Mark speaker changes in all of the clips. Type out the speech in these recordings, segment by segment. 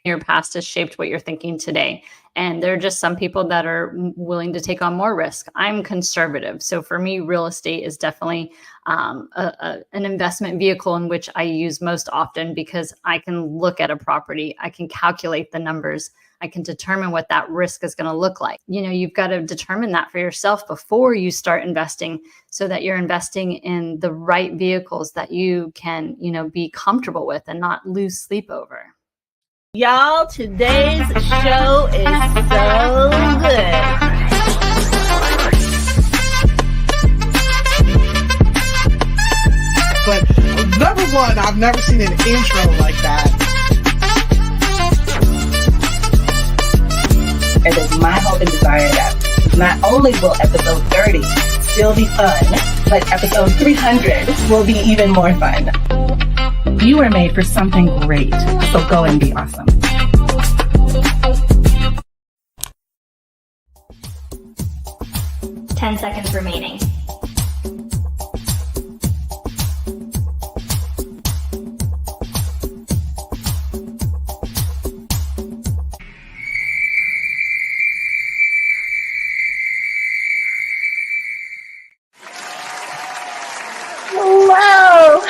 Speaker 1: your past has shaped what you're thinking today. And there are just some people that are willing to take on more risk. I'm conservative. So for me, real estate is definitely an investment vehicle in which I use most often, because I can look at a property, I can calculate the numbers, I can determine what that risk is going to look like. You've got to determine that for yourself before you start investing, so that you're investing in the right vehicles that you can, be comfortable with and not lose sleep over.
Speaker 2: Y'all, today's show is so good.
Speaker 3: But number one, I've never seen an intro like that.
Speaker 4: It is my hope and desire that not only will episode 30 still be fun, but episode 300 will be even more fun. You are made for something great, so go and be awesome.
Speaker 5: Ten seconds remaining.
Speaker 2: Hello,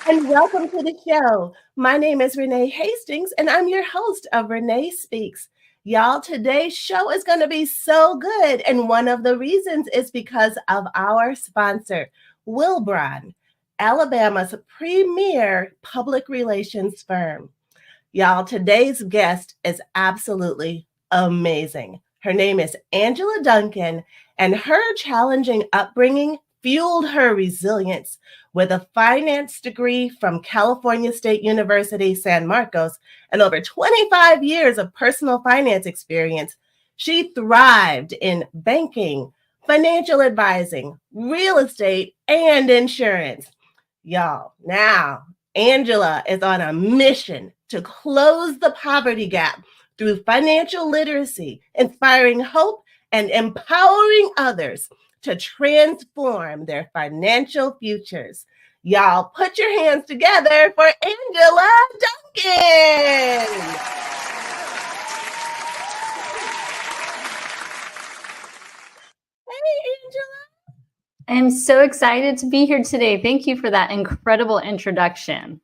Speaker 2: and welcome to the show. My name is Renee Hastings, and I'm your host of Renee Speaks. Y'all, today's show is going to be so good, and one of the reasons is because of our sponsor, Wilbron, Alabama's premier public relations firm. Y'all, today's guest is absolutely amazing. Her name is Angela Duncan, and her challenging upbringing fueled her resilience. With a finance degree from California State University, San Marcos, and over 25 years of personal finance experience, she thrived in banking, financial advising, real estate, and insurance. Y'all, now Angela is on a mission to close the poverty gap through financial literacy, inspiring hope, and empowering others to transform their financial futures. Y'all, put your hands together for Angela Duncan. Hey, Angela.
Speaker 1: I'm so excited to be here today. Thank you for that incredible introduction.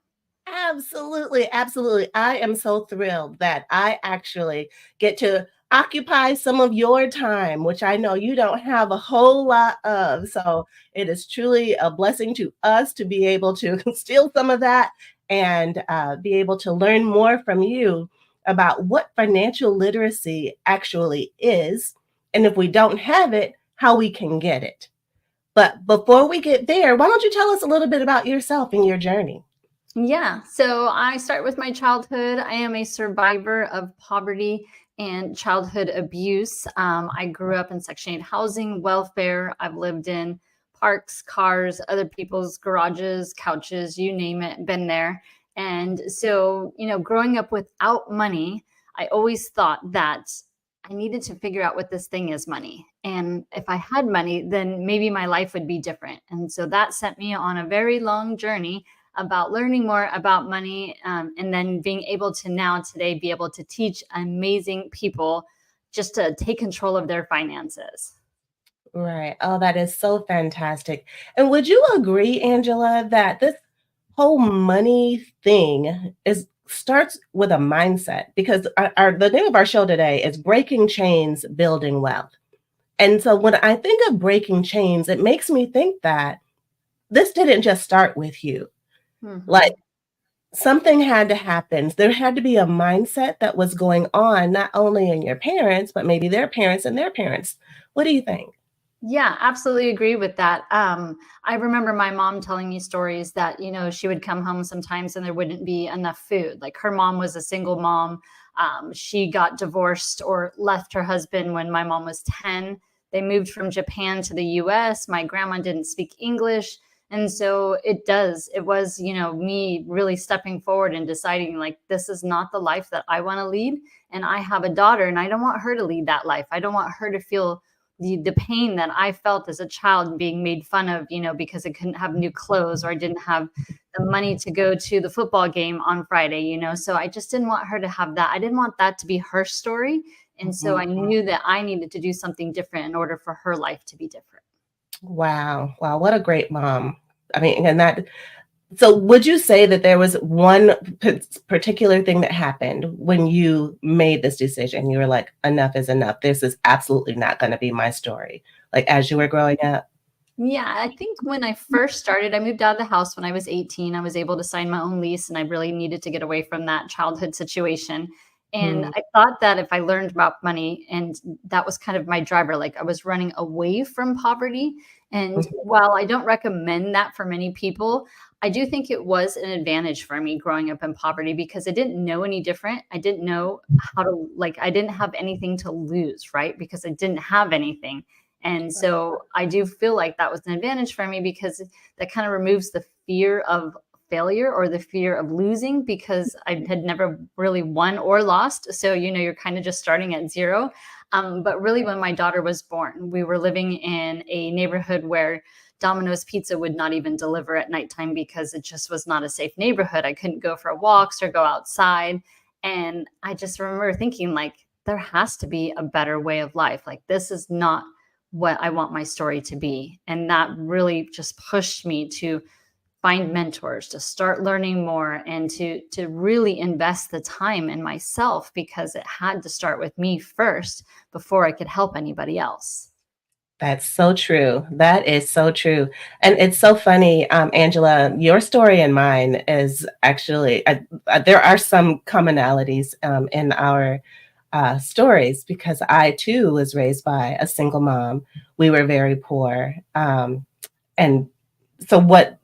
Speaker 2: Absolutely. I am so thrilled that I actually get to occupy some of your time, which I know you don't have a whole lot of. So it is truly a blessing to us to be able to steal some of that and be able to learn more from you about what financial literacy actually is, and if we don't have it, how we can get it. But before we get there, why don't you tell us a little bit about yourself and your journey?
Speaker 1: Yeah, so I start with my childhood. I am a survivor of poverty and childhood abuse. I grew up in Section 8 housing, welfare. I've lived in parks, cars, other people's garages, couches, you name it, been there. And so, growing up without money, I always thought that I needed to figure out what this thing is, money. And if I had money, then maybe my life would be different. And so that sent me on a very long journey about learning more about money, and then being able to now today be able to teach amazing people just to take control of their finances.
Speaker 2: Right. Oh, that is so fantastic. And would you agree, Angela, that this whole money thing starts with a mindset? Because the name of our show today is Breaking Chains, Building Wealth. And so when I think of breaking chains, it makes me think that this didn't just start with you. Mm-hmm. Like something had to happen. There had to be a mindset that was going on, not only in your parents, but maybe their parents and their parents. What do you think?
Speaker 1: Yeah, absolutely agree with that. I remember my mom telling me stories that, she would come home sometimes and there wouldn't be enough food. Like her mom was a single mom. She got divorced or left her husband when my mom was 10. They moved from Japan to the US. My grandma didn't speak English. And so it was, me really stepping forward and deciding like, this is not the life that I want to lead. And I have a daughter and I don't want her to lead that life. I don't want her to feel the pain that I felt as a child being made fun of, because I couldn't have new clothes or I didn't have the money to go to the football game on Friday, So I just didn't want her to have that. I didn't want that to be her story. And so I knew that I needed to do something different in order for her life to be different.
Speaker 2: Wow. Wow. What a great mom. I mean, so would you say that there was one particular thing that happened when you made this decision? You were like, enough is enough. This is absolutely not going to be my story. Like as you were growing up?
Speaker 1: Yeah, I think when I first started, I moved out of the house when I was 18. I was able to sign my own lease, and I really needed to get away from that childhood situation. And
Speaker 2: Mm,
Speaker 1: I thought that if I learned about money, and that was kind of my driver, like I was running away from poverty. And
Speaker 2: mhm.
Speaker 1: while I don't recommend that for many people, I do think it was an advantage for me growing up in poverty because I didn't know any different. I didn't know how to, like, I didn't have anything to lose, right? Because I didn't have anything. And so I do feel like that was an advantage for me because that kind of removes the fear of failure or the fear of losing because I had never really won or lost. So, you're kind of just starting at zero. But really, when my daughter was born, we were living in a neighborhood where Domino's Pizza would not even deliver at nighttime because it just was not a safe neighborhood. I couldn't go for walks or go outside. And I just remember thinking, like, there has to be a better way of life. Like, this is not what I want my story to be. And that really just pushed me to find mentors, to start learning more, and to really invest the time in myself because it had to start with me first before I could help anybody else.
Speaker 2: That's so true. That is so true. And it's so funny, Angela, your story and mine is actually, there are some commonalities in our stories because I too was raised by a single mom. We were very poor. And so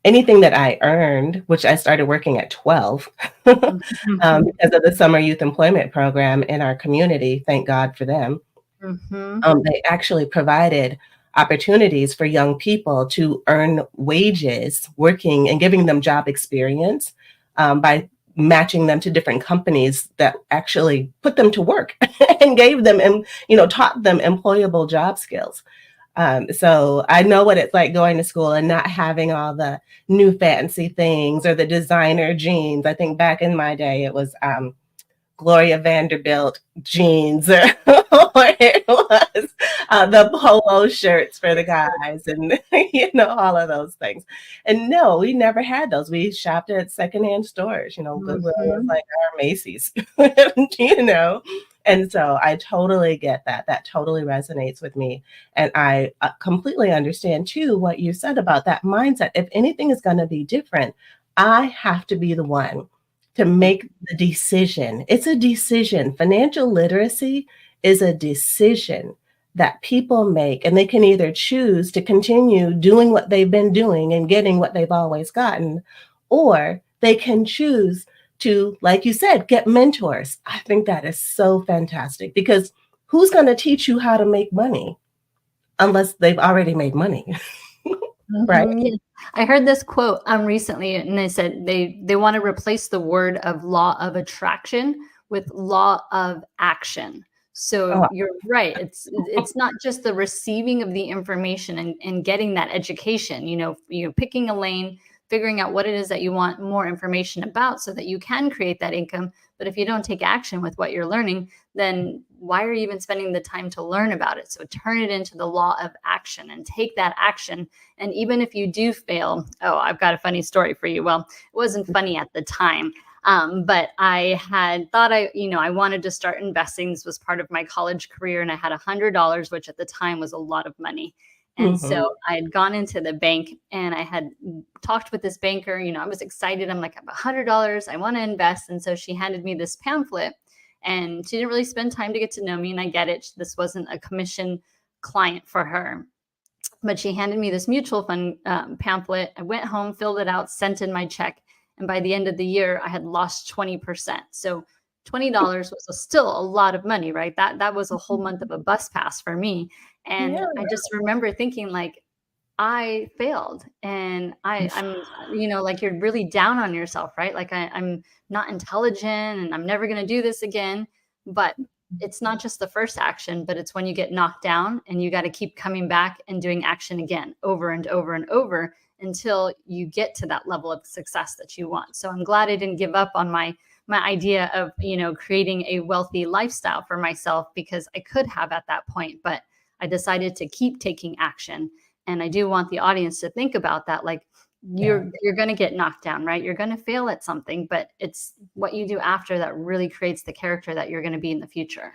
Speaker 2: anything that I earned, which I started working at 12
Speaker 1: Mhm.
Speaker 2: because of the summer youth employment program in our community, thank God for them.
Speaker 1: Mhm.
Speaker 2: They actually provided opportunities for young people to earn wages working and giving them job experience by matching them to different companies that actually put them to work and gave them and taught them employable job skills. So I know what it's like going to school and not having all the new fancy things or the designer jeans. I think back in my day, it was Gloria Vanderbilt jeans, or it was the polo shirts for the guys, and all of those things. And no, we never had those. We shopped at secondhand stores. Goodwill was
Speaker 1: Mhm.
Speaker 2: like our Macy's, you know. And so I totally get that. That totally resonates with me. And I completely understand too what you said about that mindset. If anything is going to be different, I have to be the one to make the decision. It's a decision. Financial literacy is a decision that people make, and they can either choose to continue doing what they've been doing and getting what they've always gotten, or they can choose to, like you said, get mentors. I think that is so fantastic because who's going to teach you how to make money unless they've already made money, right?
Speaker 1: Yeah. I heard this quote recently, and they said they want to replace the word of law of attraction with law of action. So
Speaker 2: Oh,
Speaker 1: you're right. It's not just the receiving of the information and getting that education. Picking a lane, figuring out what it is that you want more information about, so that you can create that income. But if you don't take action with what you're learning, then why are you even spending the time to learn about it? So turn it into the law of action and take that action. And even if you do fail, oh, I've got a funny story for you. Well, it wasn't funny at the time. But I had thought I wanted to start investing. This was part of my college career, and I had $100, which at the time was a lot of money. And
Speaker 2: mhm.
Speaker 1: so I had gone into the bank and I had talked with this banker. I was excited. I'm like, I have $100. I want to invest. And so she handed me this pamphlet, and she didn't really spend time to get to know me. And I get it. This wasn't a commission client for her. But she handed me this mutual fund pamphlet. I went home, filled it out, sent in my check. And by the end of the year, I had lost 20%. So $20 was still a lot of money, right? That was a whole month of a bus pass for me. And
Speaker 2: Yeah.
Speaker 1: I just remember thinking, like, I failed, and I'm like, you're really down on yourself, right? Like I'm not intelligent and I'm never going to do this again. But it's not just the first action, but it's when you get knocked down and you got to keep coming back and doing action again over and over and over until you get to that level of success that you want. So I'm glad I didn't give up on my idea of, creating a wealthy lifestyle for myself, because I could have at that point, but I decided to keep taking action. And I do want the audience to think about that. Like, you're going to get knocked down, right? You're going to fail at something, but it's what you do after that really creates the character that you're going to be in the future.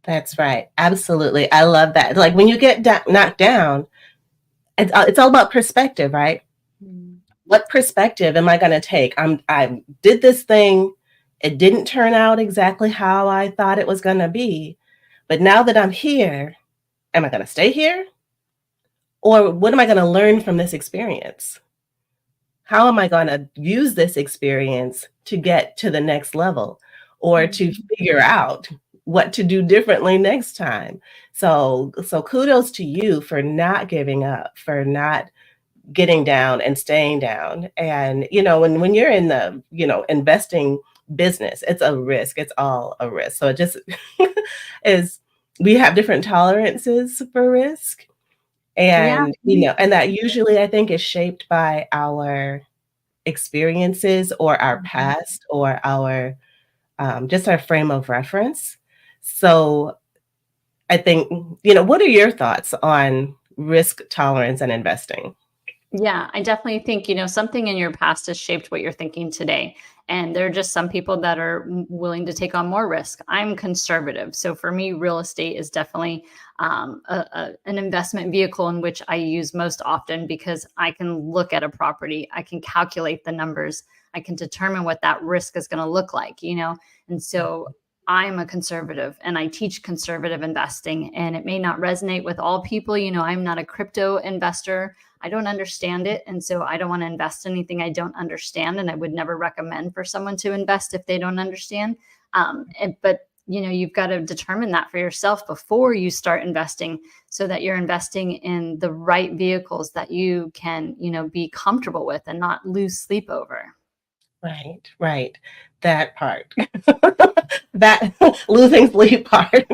Speaker 2: That's right. Absolutely. I love that. Like, when you get knocked down, it's all about perspective, right? What perspective am I going to take? I did this thing. It didn't turn out exactly how I thought it was going to be. But now that I'm here, am I going to stay here? Or what am I going to learn from this experience? How am I going to use this experience to get to the next level, or to figure out what to do differently next time? So kudos to you for not giving up, for not getting down and staying down. And, when you're in the, investing business, it's a risk. It's all a risk. So it just is, we have different tolerances for risk. And, and that usually, I think, is shaped by our experiences or our past or our, just our frame of reference. So I think, what are your thoughts on risk tolerance and investing?
Speaker 1: Yeah, I definitely think, something in your past has shaped what you're thinking today. And there are just some people that are willing to take on more risk. I'm conservative. So for me, real estate is definitely an investment vehicle in which I use most often, because I can look at a property, I can calculate the numbers, I can determine what that risk is going to look like, And so I'm a conservative, and I teach conservative investing, and it may not resonate with all people. I'm not a crypto investor. I don't understand it. And so I don't want to invest in anything I don't understand. And I would never recommend for someone to invest if they don't understand. But you've got to determine that for yourself before you start investing, so that you're investing in the right vehicles that you can, be comfortable with and not lose sleep over.
Speaker 2: Right. That part, that losing sleep part,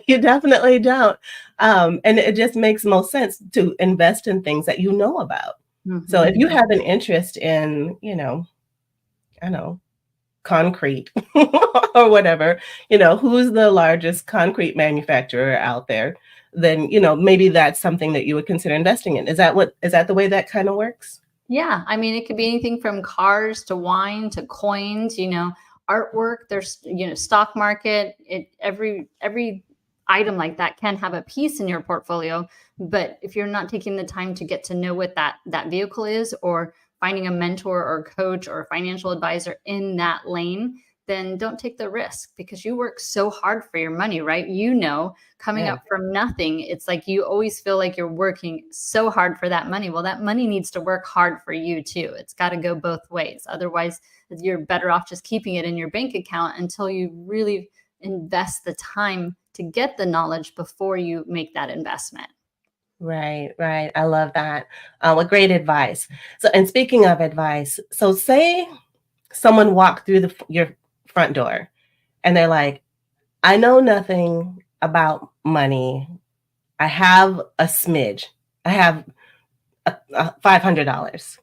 Speaker 2: you definitely don't. And it just makes most sense to invest in things that you know about. Mm-hmm. So if you have an interest in, I know, concrete or whatever, who's the largest concrete manufacturer out there, then, maybe that's something that you would consider investing in. Is that the way that kind of works?
Speaker 1: Yeah. I mean, it could be anything from cars to wine to coins, artwork. There's, stock market. Every item like that can have a piece in your portfolio. But if you're not taking the time to get to know what that vehicle is, or finding a mentor or coach or financial advisor in that lane, then don't take the risk, because you work so hard for your money, right? Coming up from nothing, it's like you always feel like you're working so hard for that money. Well, that money needs to work hard for you too. It's got to go both ways. Otherwise, you're better off just keeping it in your bank account until you really invest the time to get the knowledge before you make that investment.
Speaker 2: Right. I love that. What great advice. So, and speaking of advice, so say someone walked through your front door and they're like, I know nothing about money. I have a smidge. I have $500.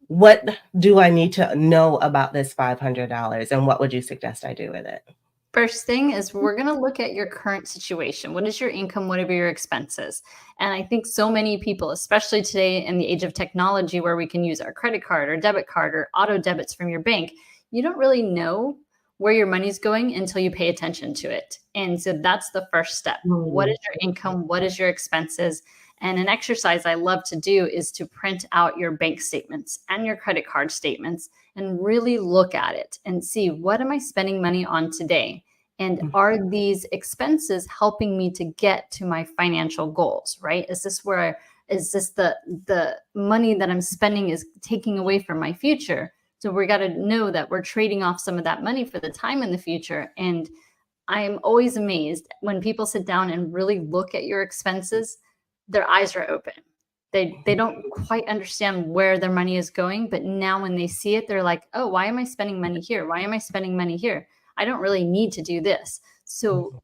Speaker 2: What do I need to know about this $500, and what would you suggest I do with it?
Speaker 1: First thing is, we're going to look at your current situation. What is your income? What are your expenses? And I think so many people, especially today in the age of technology, where we can use our credit card or debit card or auto debits from your bank, you don't really know where your money's going until you pay attention to it. And so that's the first step. Mm-hmm. What is your income? What is your expenses? And an exercise I love to do is to print out your bank statements and your credit card statements and really look at it and see, what am I spending money on today? And are these expenses helping me to get to my financial goals, right? Is this the money that I'm spending is taking away from my future? So we got to know that we're trading off some of that money for the time in the future. And I am always amazed when people sit down and really look at your expenses, their eyes are open. They don't quite understand where their money is going. But now when they see it, they're like, oh, why am I spending money here? Why am I spending money here? I don't really need to do this. So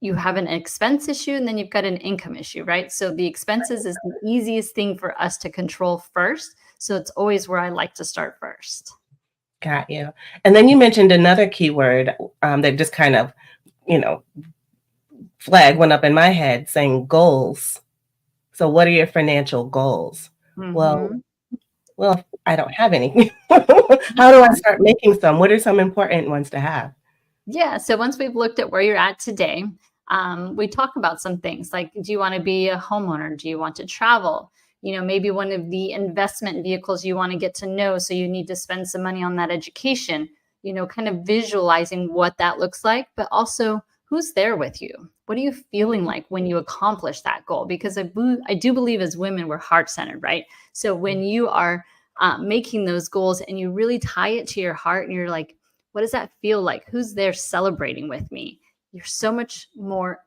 Speaker 1: you have an expense issue and then you've got an income issue, right? So the expenses is the easiest thing for us to control first. So it's always where I like to start first.
Speaker 2: Got you. And then you mentioned another keyword that just kind of, you know, flag went up in my head saying goals. So what are your financial goals?
Speaker 1: Mm-hmm.
Speaker 2: Well, I don't have any. How do I start making some? What are some important ones to have?
Speaker 1: Yeah. So once we've looked at where you're at today, we talk about some things like, do you want to be a homeowner? Do you want to travel? Maybe one of the investment vehicles you want to get to know. So you need to spend some money on that education, kind of visualizing what that looks like, but also who's there with you? What are you feeling like when you accomplish that goal? Because I do believe as women, we're heart-centered, right? So when you are making those goals and you really tie it to your heart and you're like, what does that feel like? Who's there celebrating with me? You're so much more,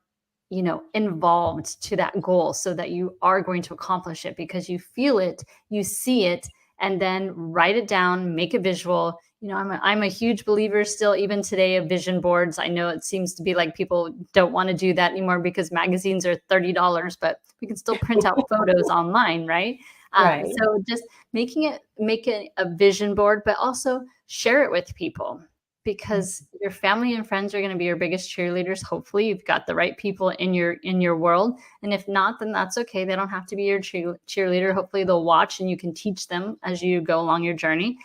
Speaker 1: involved to that goal so that you are going to accomplish it because you feel it, you see it, and then write it down, make a visual. I'm a huge believer still, even today, of vision boards. I know it seems to be like people don't want to do that anymore because magazines are $30, but we can still print out photos online, right?
Speaker 2: Right.
Speaker 1: So just make it a vision board, but also share it with people because your family and friends are going to be your biggest cheerleaders. Hopefully you've got the right people in your world. And if not, then that's okay. They don't have to be your cheerleader. Hopefully they'll watch and you can teach them as you go along your journey.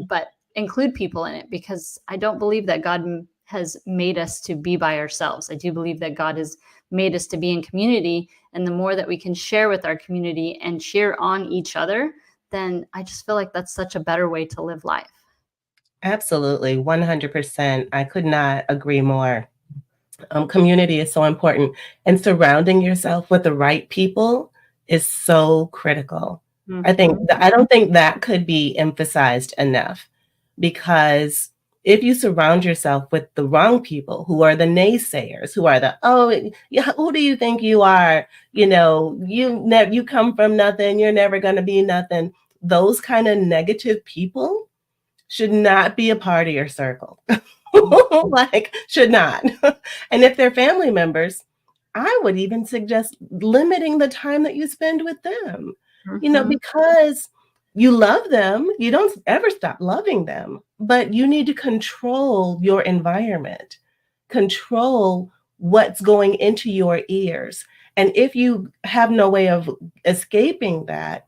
Speaker 1: But include people in it because I don't believe that God has made us to be by ourselves. I do believe that God has made us to be in community. And the more that we can share with our community and cheer on each other, then I just feel like that's such a better way to live life.
Speaker 2: Absolutely. 100%. I could not agree more. Community is so important, and surrounding yourself with the right people is so critical.
Speaker 1: Mm-hmm.
Speaker 2: I don't think that could be emphasized enough because if you surround yourself with the wrong people who are the naysayers, who are the, oh, yeah, who do you think you are? You come from nothing. You're never going to be nothing. Those kind of negative people should not be a part of your circle. Should not. And if they're family members, I would even suggest limiting the time that you spend with them, because you love them. You don't ever stop loving them, but you need to control your environment, control what's going into your ears. And if you have no way of escaping that,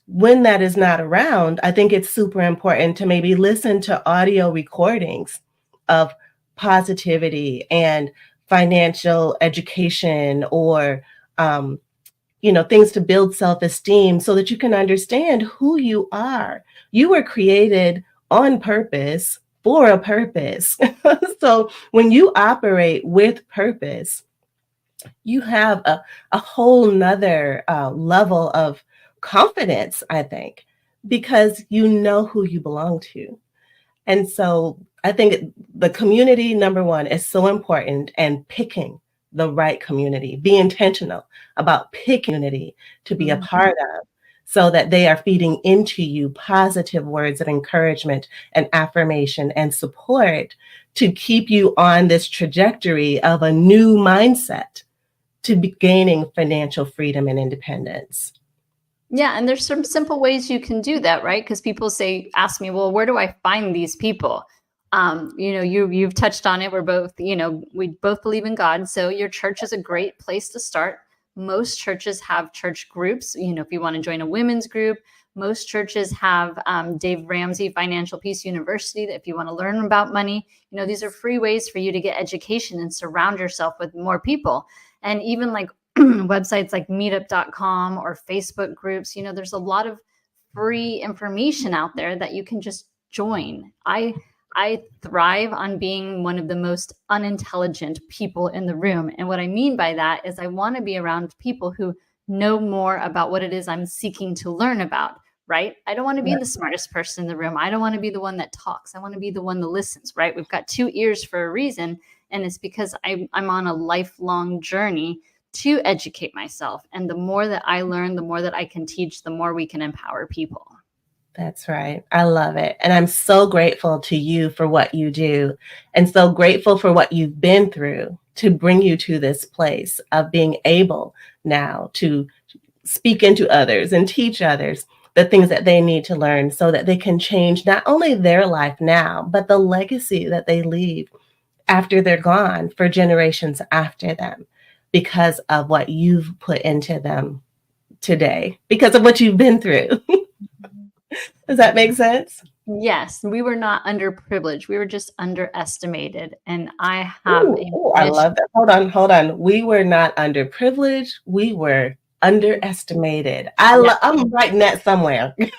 Speaker 2: when that is not around, I think it's super important to maybe listen to audio recordings of positivity and financial education or, things to build self-esteem so that you can understand who you are. You were created on purpose for a purpose. So when you operate with purpose, you have a whole nother level of confidence, I think, because you know who you belong to. And so I think the community, number one, is so important, and picking the right community. Be intentional about picking community to be a part of so that they are feeding into you positive words of encouragement and affirmation and support to keep you on this trajectory of a new mindset to be gaining financial freedom and independence.
Speaker 1: Yeah, and there's some simple ways you can do that, right? Because people ask me, well, where do I find these people? You've touched on it. We're both, we both believe in God. So your church is a great place to start. Most churches have church groups. If you want to join a women's group, most churches have Dave Ramsey Financial Peace University. That if you want to learn about money, these are free ways for you to get education and surround yourself with more people. And even like websites like meetup.com or Facebook groups, there's a lot of free information out there that you can just join. I thrive on being one of the most unintelligent people in the room. And what I mean by that is I want to be around people who know more about what it is I'm seeking to learn about, right? I don't want to be the smartest person in the room. I don't want to be the one that talks. I want to be the one that listens, right? We've got 2 ears for a reason. And it's because I'm on a lifelong journey to educate myself. And the more that I learn, the more that I can teach, the more we can empower people.
Speaker 2: That's right. I love it. And I'm so grateful to you for what you do, and so grateful for what you've been through to bring you to this place of being able now to speak into others and teach others the things that they need to learn so that they can change not only their life now, but the legacy that they leave after they're gone for generations after them because of what you've put into them today, because of what you've been through. Does that make sense?
Speaker 1: Yes, we were not underprivileged. We were just underestimated. And I have a
Speaker 2: Ooh, I
Speaker 1: mission.
Speaker 2: love that. Hold on. We were not underprivileged. We were underestimated.
Speaker 1: Yeah.
Speaker 2: I'm writing that somewhere.
Speaker 1: Yes.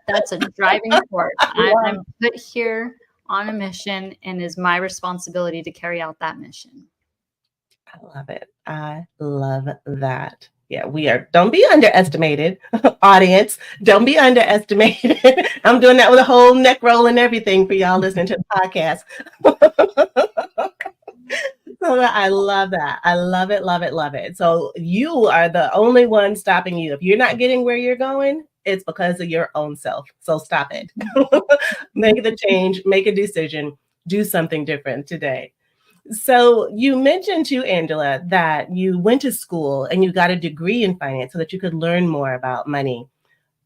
Speaker 1: That's a driving force. I'm put here on a mission, and is my responsibility to carry out that mission.
Speaker 2: I love it. I love that. Yeah, we are. Don't be underestimated, audience. Don't be underestimated. I'm doing that with a whole neck roll and everything for y'all listening to the podcast. So I love that. I love it, love it, love it. So you are the only one stopping you. If you're not getting where you're going, it's because of your own self. So stop it. Make the change, make a decision, do something different today. So you mentioned too, Angela, that you went to school and you got a degree in finance so that you could learn more about money.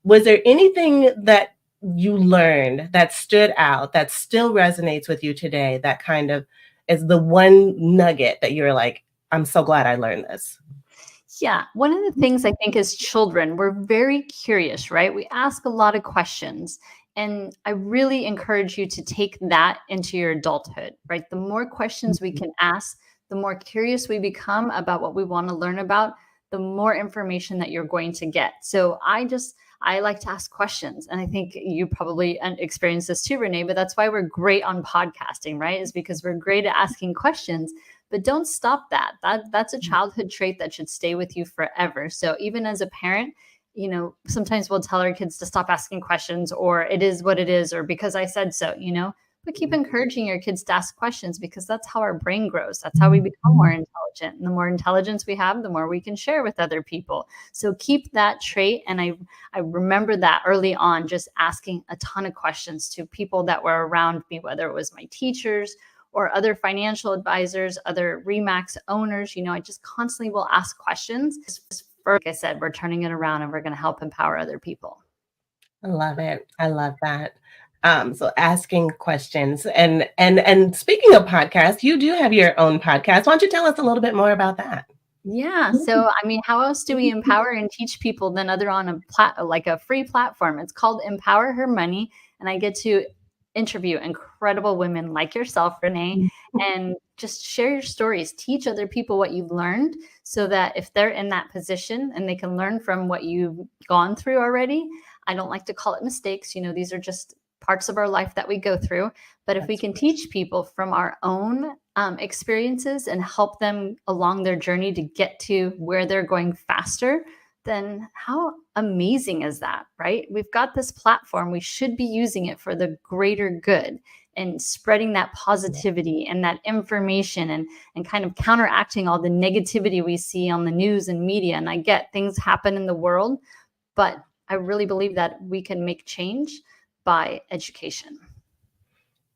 Speaker 2: Was there anything that you learned that stood out that still resonates with you today, that kind of is the one nugget that you're like, I'm so glad I learned this?
Speaker 1: Yeah. One of the things I think as children, we're very curious, right? We ask a lot of questions. And I really encourage you to take that into your adulthood, right? The more questions we can ask, the more curious we become about what we want to learn about, the more information that you're going to get. So I like to ask questions. And I think you probably experience this too, Renee, but that's why we're great on podcasting, right? Is because we're great at asking questions. But don't stop that. That's a childhood trait that should stay with you forever. So even as a parent, sometimes we'll tell our kids to stop asking questions, or it is what it is, or because I said so, but keep encouraging your kids to ask questions, because that's how our brain grows. That's how we become more intelligent. And the more intelligence we have, the more we can share with other people. So keep that trait. And I remember that early on, just asking a ton of questions to people that were around me, whether it was my teachers or other financial advisors, other Remax owners. I just constantly will ask questions. Like I said, we're turning it around and we're going to help empower other people.
Speaker 2: I love it. I love that. So asking questions, and speaking of podcasts, you do have your own podcast. Why don't you tell us a little bit more about that?
Speaker 1: Yeah. So, how else do we empower and teach people than other on a free platform? It's called Empower Her Money. And I get to interview incredible women like yourself, Renee, and just share your stories, teach other people what you've learned, so that if they're in that position and they can learn from what you've gone through already. I don't like to call it mistakes. These are just parts of our life that we go through. But if we can teach people from our own experiences and help them along their journey to get to where they're going faster, then how amazing is that, right? We've got this platform. We should be using it for the greater good and spreading that positivity and that information, and kind of counteracting all the negativity we see on the news and media. And I get things happen in the world, but I really believe that we can make change by education.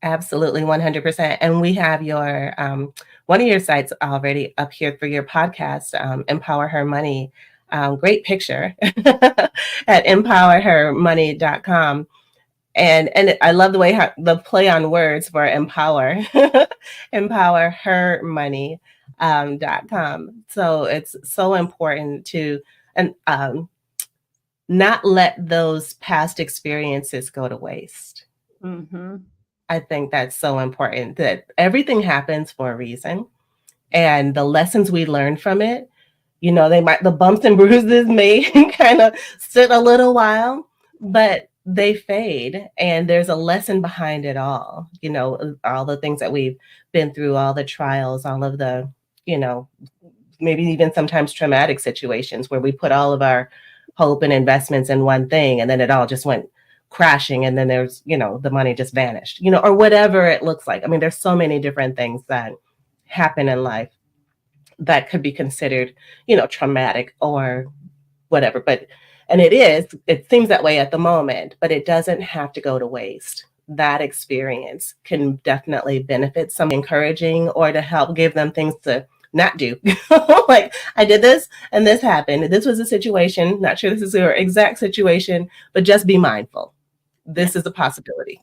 Speaker 2: Absolutely, 100%. And we have your one of your sites already up here for your podcast, Empower Her Money. Great picture at empowerhermoney.com. And I love the way the play on words for empower, empowerhermoney.com. So it's so important to not let those past experiences go to waste.
Speaker 1: Mm-hmm.
Speaker 2: I think that's so important, that everything happens for a reason, and the lessons we learn from it, the bumps and bruises may kind of sit a little while, but they fade, and there's a lesson behind it all. All the things that we've been through, all the trials, all of the, maybe even sometimes traumatic situations where we put all of our hope and investments in one thing, and then it all just went crashing, and then there's, the money just vanished, or whatever it looks like. There's so many different things that happen in life that could be considered, traumatic or whatever. But And it seems that way at the moment, but it doesn't have to go to waste. That experience can definitely benefit some, encouraging, or to help give them things to not do. Like, I did this and this happened. This was a situation, not sure this is your exact situation, but just be mindful. This is a possibility.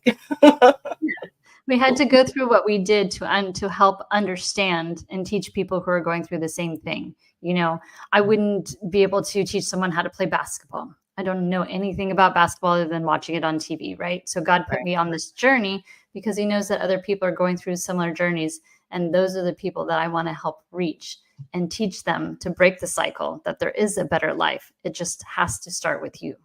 Speaker 1: We had to go through what we did to help understand and teach people who are going through the same thing. You know, I wouldn't be able to teach someone how to play basketball. I don't know anything about basketball other than watching it on TV, right? So God put me on this journey because he knows that other people are going through similar journeys. And those are the people that I want to help reach and teach them to break the cycle, that there is a better life. It just has to start with you.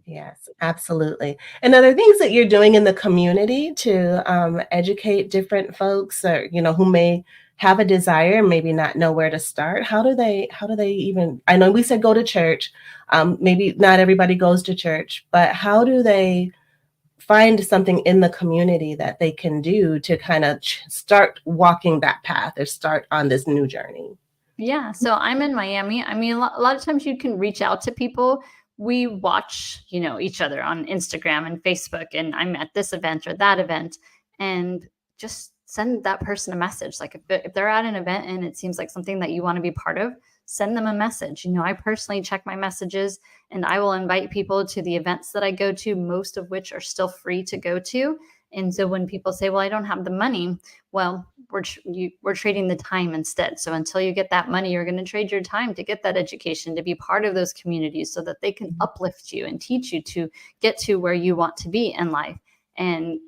Speaker 2: Yes, absolutely. And are there things that you're doing in the community to educate different folks, or, you know, who may have a desire, maybe not know where to start? How do they even, I know we said go to church, maybe not everybody goes to church, but how do they find something in the community that they can do to kind of start walking that path or start on this new journey?
Speaker 1: Yeah. So I'm in Miami. I mean, a lot of times you can reach out to people. We watch, you know, each other on Instagram and Facebook, and I'm at this event or that event, and just send that person a message. Like if they're at an event and it seems like something that you want to be part of, send them a message. You know, I personally check my messages, and I will invite people to the events that I go to, most of which are still free to go to. And so when people say, well, I don't have the money, well, we're trading the time instead. So until you get that money, you're going to trade your time to get that education, to be part of those communities so that they can uplift you and teach you to get to where you want to be in life. And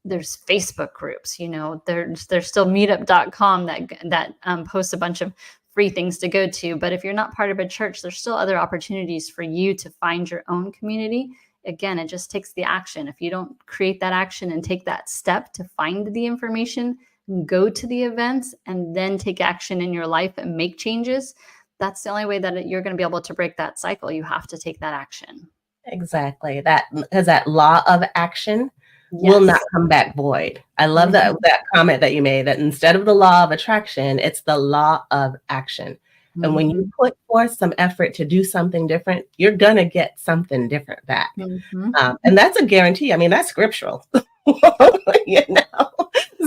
Speaker 1: there's Facebook groups, you know, there's still meetup.com that posts a bunch of free things to go to. But if you're not part of a church, there's still other opportunities for you to find your own community. Again, it just takes the action. If you don't create that action and take that step to find the information, go to the events, and then take action in your life and make changes, that's the only way that you're going to be able to break that cycle. You have to take that action.
Speaker 2: Exactly. That, because that law of action will not come back void. I love that comment that you made, that instead of the law of attraction, it's the law of action. And when you put forth some effort to do something different, you're going to get something different back. And that's a guarantee. I mean, that's scriptural, you know,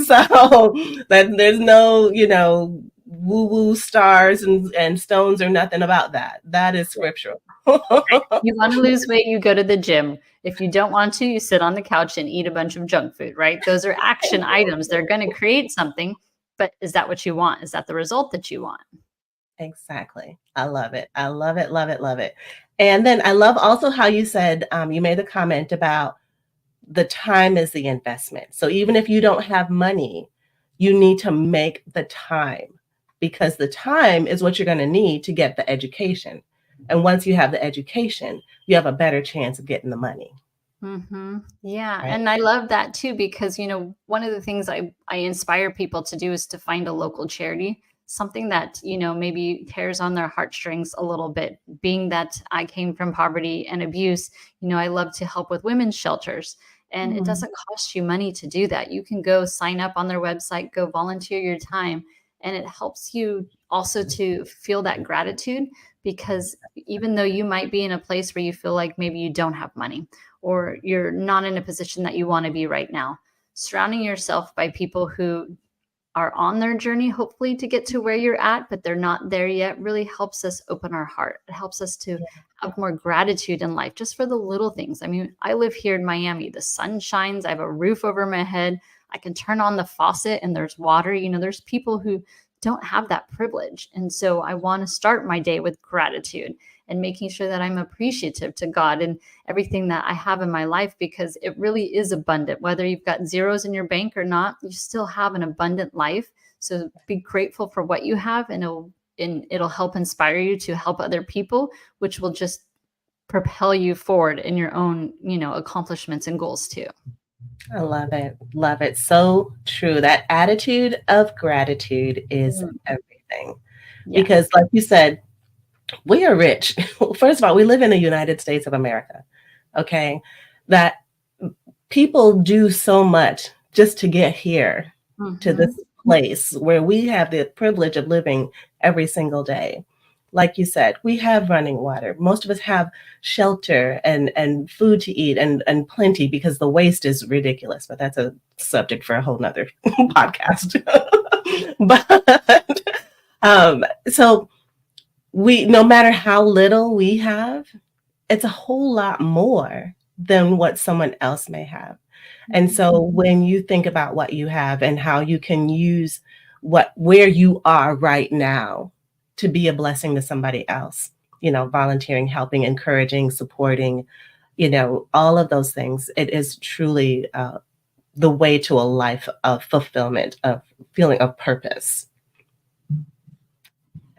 Speaker 2: so that there's no, you know, woo-woo stars and stones or nothing about that. That is scriptural.
Speaker 1: You want to lose weight, you go to the gym. If you don't want to, you sit on the couch and eat a bunch of junk food, right? Those are action items. They're going to create something, but is that what you want? Is that the result that you want?
Speaker 2: Exactly. I love it. I love it. Love it. Love it. And then I love also how you said, you made a comment about the time is the investment. So even if you don't have money, you need to make the time, because the time is what you're going to need to get the education. And once you have the education, you have a better chance of getting the money.
Speaker 1: Yeah.
Speaker 2: Right?
Speaker 1: And I love that too, because, you know, one of the things I inspire people to do is to find a local charity, something that, you know, maybe tears on their heartstrings a little bit. Being that I came from poverty and abuse, you know, I love to help with women's shelters. And it doesn't cost you money to do that. You can go sign up on their website, go volunteer your time. And it helps you also to feel that gratitude, because even though you might be in a place where you feel like maybe you don't have money, or you're not in a position that you want to be right now, surrounding yourself by people who are on their journey, hopefully to get to where you're at, but they're not there yet, really helps us open our heart. It helps us to have more gratitude in life, just for the little things. I mean, I live here in Miami. The sun shines. I have a roof over my head. I can turn on the faucet and there's water. You know, there's people who don't have that privilege. And so I want to start my day with gratitude and making sure that I'm appreciative to God and everything that I have in my life, because it really is abundant. Whether you've got zeros in your bank or not, you still have an abundant life. So be grateful for what you have, and it'll help inspire you to help other people, which will just propel you forward in your own, you know, accomplishments and goals too.
Speaker 2: I love it. Love it. So true. That attitude of gratitude is everything. Because like you said, we are rich. First of all, we live in the United States of America. Okay. That people do so much just to get here to this place where we have the privilege of living every single day. like you said, we have running water. Most of us have shelter and food to eat and plenty, because the waste is ridiculous. But that's a subject for a whole nother podcast. But so no matter how little we have, it's a whole lot more than what someone else may have. And so when you think about what you have and how you can use where you are right now to be a blessing to somebody else, volunteering, helping, encouraging, supporting, all of those things, it is truly the way to a life of fulfillment, of feeling of purpose.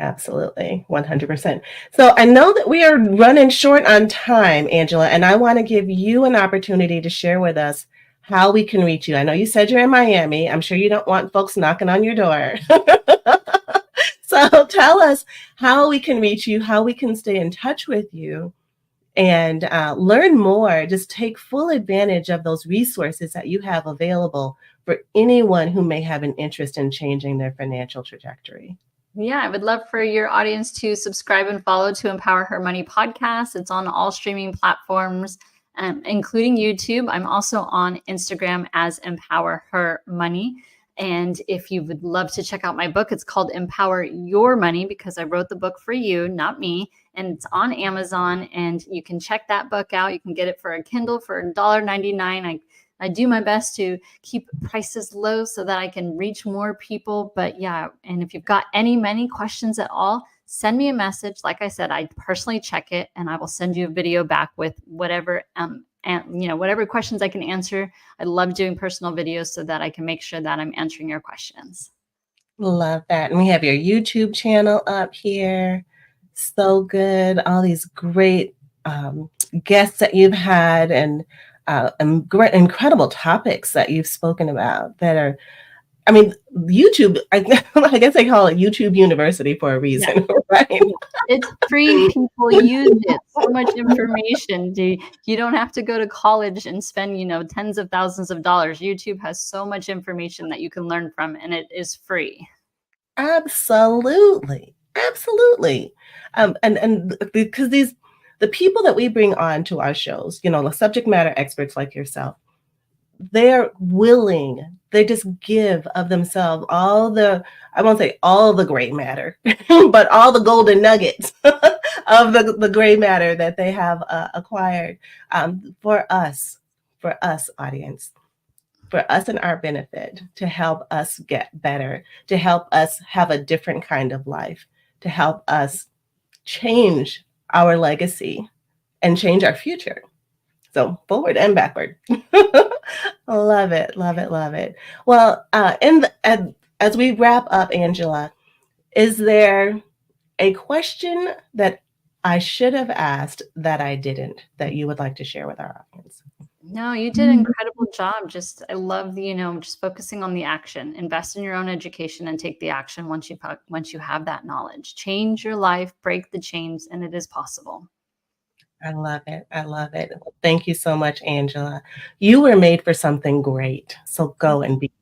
Speaker 2: Absolutely, 100%. So I know that we are running short on time, Angela, and I want to give you an opportunity to share with us how we can reach you. I know you said you're in Miami. I'm sure you don't want folks knocking on your door. So tell us how we can reach you, how we can stay in touch with you, and learn more. Just take full advantage of those resources that you have available for anyone who may have an interest in changing their financial trajectory.
Speaker 1: Yeah, I would love for your audience to subscribe and follow to Empower Her Money podcast. It's on all streaming platforms, including YouTube. I'm also on Instagram as Empower Her Money. And if you would love to check out my book, it's called Empower Your Money, because I wrote the book for you, not me. And it's on Amazon, and you can check that book out. You can get it for a Kindle for $1.99. I do my best to keep prices low so that I can reach more people. But yeah, and if you've got many questions at all, send me a message. Like I said, I personally check it, and I will send you a video back with whatever whatever questions I can answer. I love doing personal videos so that I can make sure that I'm answering your questions.
Speaker 2: Love that. And we have your YouTube channel up here. So good. All these great guests that you've had, and great, incredible topics that you've spoken about that are, YouTube, I guess they call it YouTube University for a reason, yeah. Right?
Speaker 1: It's free. People use it. So much information. You don't have to go to college and spend, tens of thousands of dollars. YouTube has so much information that you can learn from, and it is free.
Speaker 2: Absolutely. And because the people that we bring on to our shows, the subject matter experts like yourself, they're willing, they just give of themselves I won't say all the gray matter, but all the golden nuggets of the gray matter that they have acquired for us audience, for us and our benefit, to help us get better, to help us have a different kind of life, to help us change our legacy and change our future. So forward and backward. Love it. Well, as we wrap up, Angela, is there a question that I should have asked that I didn't, that you would like to share with our audience?
Speaker 1: No, you did an incredible job. I love just focusing on the action. Invest in your own education and take the action once you have that knowledge. Change your life, break the chains, and it is possible.
Speaker 2: I love it. Thank you so much, Angela. You were made for something great. So go and be.